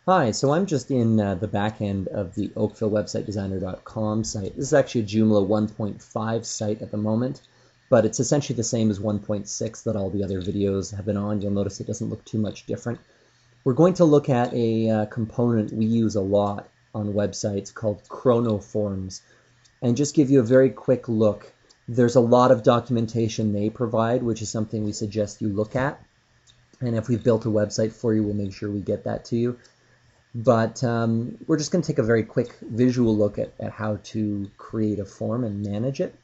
Hi, so I'm just in the back end of the oakvillewebsitedesigner.com site. This is actually a Joomla 1.5 site at the moment, but it's essentially the same as 1.6 that all the other videos have been on. You'll notice it doesn't look too much different. We're going to look at a component we use a lot on websites called Chronoforms, and just give you a very quick look. There's a lot of documentation they provide, which is something we suggest you look at. And if we've built a website for you, we'll make sure we get that to you. But we're just going to take a very quick visual look at how to create a form and manage it.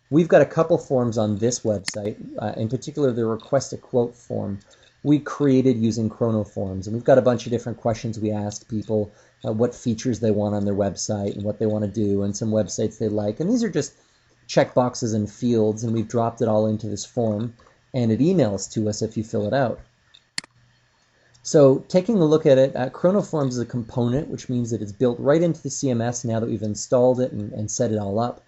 We've got a couple forms on this website, in particular the request a quote form we created using Chronoforms. And we've got a bunch of different questions we ask people, what features they want on their website and what they want to do, and some websites they like. And these are just checkboxes and fields, and we've dropped it all into this form, and it emails to us if you fill it out. So taking a look at it, Chronoforms is a component, which means that it's built right into the CMS now that we've installed it and set it all up.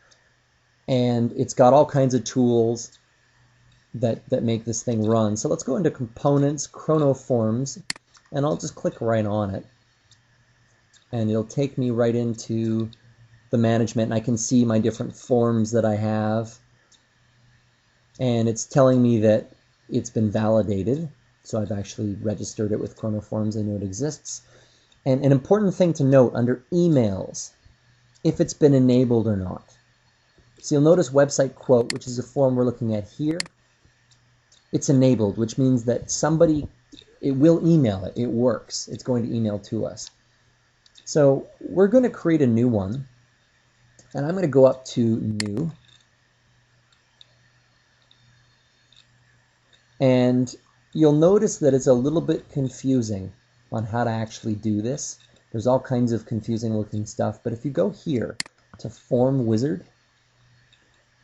And it's got all kinds of tools that make this thing run. So let's go into Components, Chronoforms, and I'll just click right on it. And it'll take me right into the management, and I can see my different forms that I have. And it's telling me that it's been validated. So I've actually registered it with Chronoforms. I know it exists. And an important thing to note under emails, if it's been enabled or not. So you'll notice website quote, which is a form we're looking at here. It's enabled, which means that it will email it. It works. It's going to email to us. So we're going to create a new one. And I'm going to go up to New. And you'll notice that it's a little bit confusing on how to actually do this. There's all kinds of confusing looking stuff, but if you go here to Form Wizard,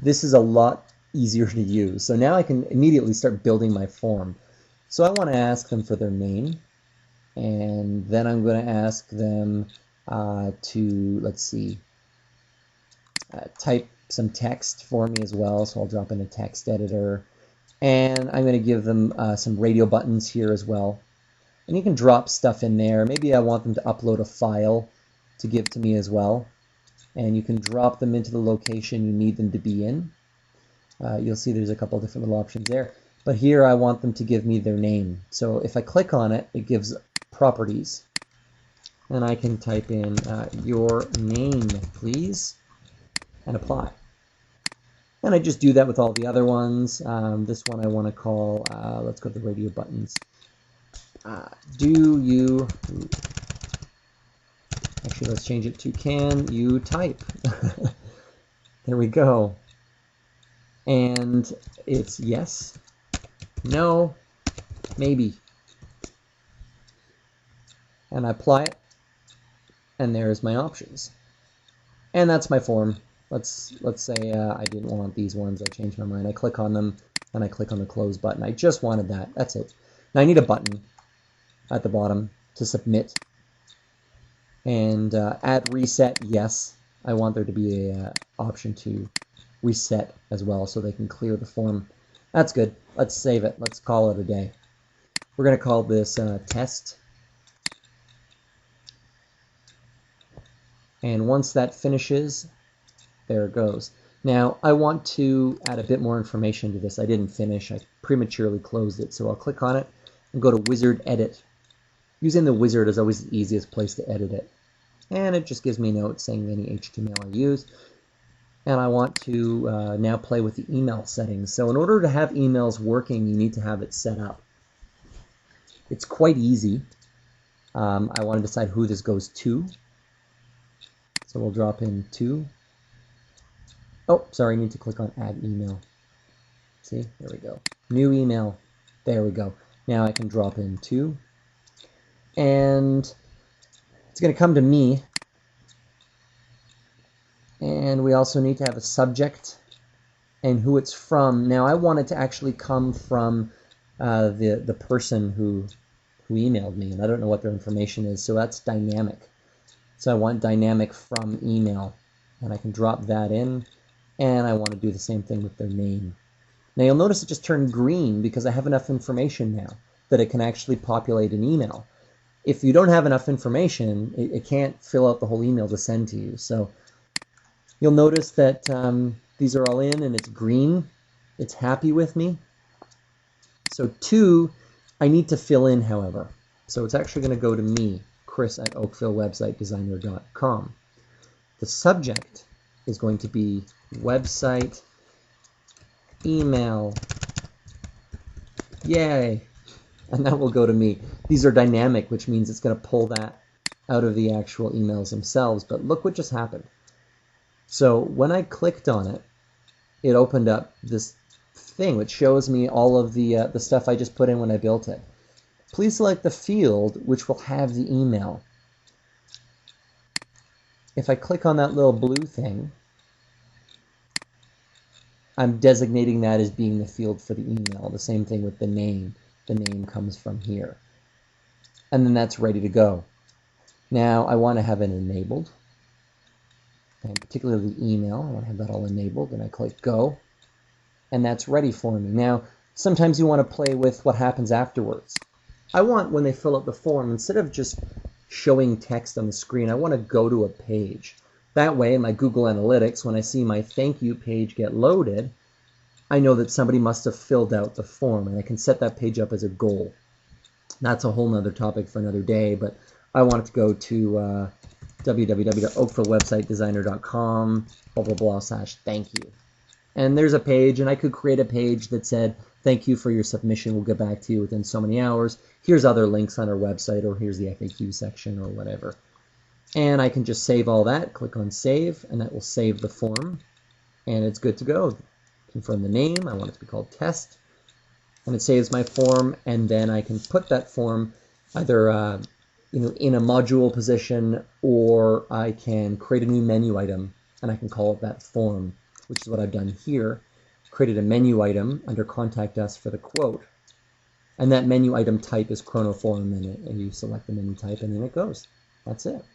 this is a lot easier to use. So now I can immediately start building my form. So I want to ask them for their name, and then I'm going to ask them to, let's see, type some text for me as well. So I'll drop in a text editor. And I'm going to give them some radio buttons here as well. And you can drop stuff in there. Maybe I want them to upload a file to give to me as well. And you can drop them into the location you need them to be in. You'll see there's a couple different little options there. But here I want them to give me their name. So if I click on it, it gives properties. And I can type in your name, please, and apply. And I just do that with all the other ones. This one I want to call, let's go to the radio buttons. Do you, actually let's change it to can you type? There we go. And it's yes, no, maybe. And I apply it, and there's my options. And that's my form. Let's say I didn't want these ones. I changed my mind. I click on them, and I click on the close button. I just wanted that. That's it. Now I need a button at the bottom to submit. And add reset, yes. I want there to be a option to reset as well so they can clear the form. That's good. Let's save it. Let's call it a day. We're going to call this test. And once that finishes, there it goes. Now, I want to add a bit more information to this. I didn't finish. I prematurely closed it. So I'll click on it and go to Wizard Edit. Using the wizard is always the easiest place to edit it. And it just gives me a note saying any HTML I used. And I want to now play with the email settings. So in order to have emails working, you need to have it set up. It's quite easy. I want to decide who this goes to. So we'll drop in to. Oh, sorry, I need to click on Add Email. See, there we go. New email. There we go. Now I can drop in to. And it's going to come to me. And we also need to have a subject and who it's from. Now I want it to actually come from the person who emailed me, and I don't know what their information is, so that's dynamic. So I want dynamic from email, and I can drop that in. And I want to do the same thing with their name. Now you'll notice it just turned green because I have enough information now that it can actually populate an email. if you don't have enough information, it can't fill out the whole email to send to you. So you'll notice that these are all in and it's green. It's happy with me. So 2, I need to fill in, however. So it's actually going to go to me, Chris at oakvillewebsitedesigner.com. The subject is going to be website email. Yay! And that will go to me. These are dynamic, which means it's going to pull that out of the actual emails themselves. But look what just happened. So when I clicked on it, it opened up this thing which shows me all of the stuff I just put in when I built it. Please select the field which will have the email. If I click on that little blue thing, I'm designating that as being the field for the email. The same thing with the name. The name comes from here. And then that's ready to go. Now I want to have it enabled. And particularly email, I want to have that all enabled. And I click go. And that's ready for me. Now, sometimes you want to play with what happens afterwards. I want, when they fill out the form, instead of just showing text on the screen, I want to go to a page. That way, in my Google Analytics, when I see my thank you page get loaded, I know that somebody must have filled out the form, and I can set that page up as a goal. That's a whole nother topic for another day, but I want it to go to www.oakvillewebsitedesigner.com, blah, blah, blah, /thank you. And there's a page, and I could create a page that said, thank you for your submission, we'll get back to you within so many hours. Here's other links on our website, or here's the FAQ section, or whatever. And I can just save all that, click on save, and that will save the form, and it's good to go. Confirm the name, I want it to be called test, and it saves my form, and then I can put that form either in a module position, or I can create a new menu item, and I can call it that form, which is what I've done here. Created a menu item under Contact Us for the quote, and that menu item type is Chronoform, and you select the menu type, and then it goes. That's it.